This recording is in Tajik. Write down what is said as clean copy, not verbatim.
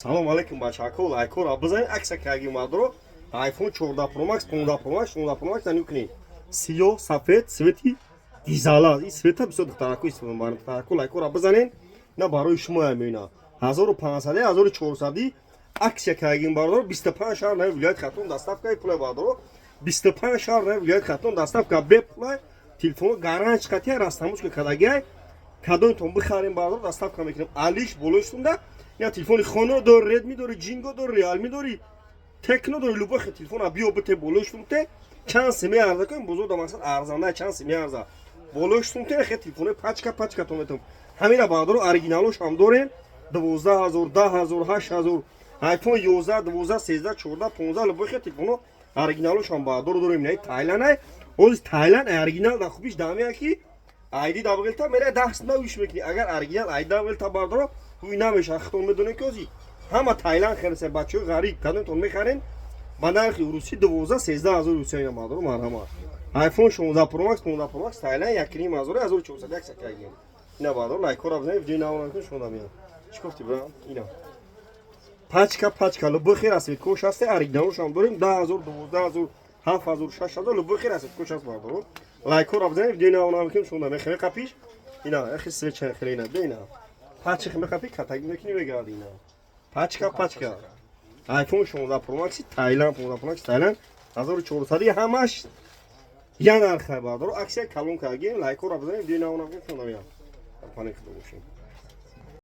Салом алейкум бачаҳако, лайкро бизанед, акса кардем мадро iPhone 14 Pro Max, 15 Pro Max, 16 Pro Max таню кунед. Сиёҳ, сафед, цвети дизала. Ин цвета бисёр духтарако истифода мебаранд. Духтарако лайкро бизанед, на барои шумо меёна. 1500, 1400 аксия кардем бардор 25 шаҳр нави вилояти Хатон доставкаи пулай бардор. 25 шаҳр нави вилояти Хатон доставка бе пулай. Телефон гаранч қатия растамучка кадагай. Кадонтон бихарем бардор доставка мекунем. Алиш болоштунда я телефони хоно дори, Redmi дори, Jingo дори, Realme дори, Tecno дори, любой хел телефон биё бите болоштунте. Чанд семи арза кунем, бузург мақсад арзанда чанд семи арза. Болоштунте хел телефони пачка тон метам. Ҳамина бардор оригиналош ҳам дорем. 12000, 10000, 8000, iPhone 11, 12, 13, 14, 15 любой хел телефоно оригиналош ҳам бардор дорем. Не Тайланд, оз Тайланд оригинал да хубиш дамия ки ID давгилта мере даст навиш мекни. Агар оригинал ID давгилта бардор хуй намеша хатон медоне ки ози ҳама Тайланд хелсе бачаҳои ғариб кадонтон мехарен ба нархи русӣ 12-13000 русия мадро марҳама. iPhone 16 Pro Max, 15 Pro Max Тайланд 1400 акса кардем. Ина бардор лайкора бизанед, видеои навонакун шумо намеяд. Чӣ гуфти брат? Ина пачка любой хел аст кош аст оригиналош ҳам дорем 10000, 12000, 7000, 6000 любой хел аст кош аст бардор. Лайкора бизанед, видеои навонакун шумо намеяд. Хеле қапиш ина ахи свеча хеле ина бина пачка мехапи катаги мекини вегади ина пачка iPhone 16 Pro Max Тайланд 15 Pro Max Тайланд 1400 ҳамаш я нарх бардор аксия калон кардем лайкора бизанед видеои навонакун шумо намеяд. Паник бошем.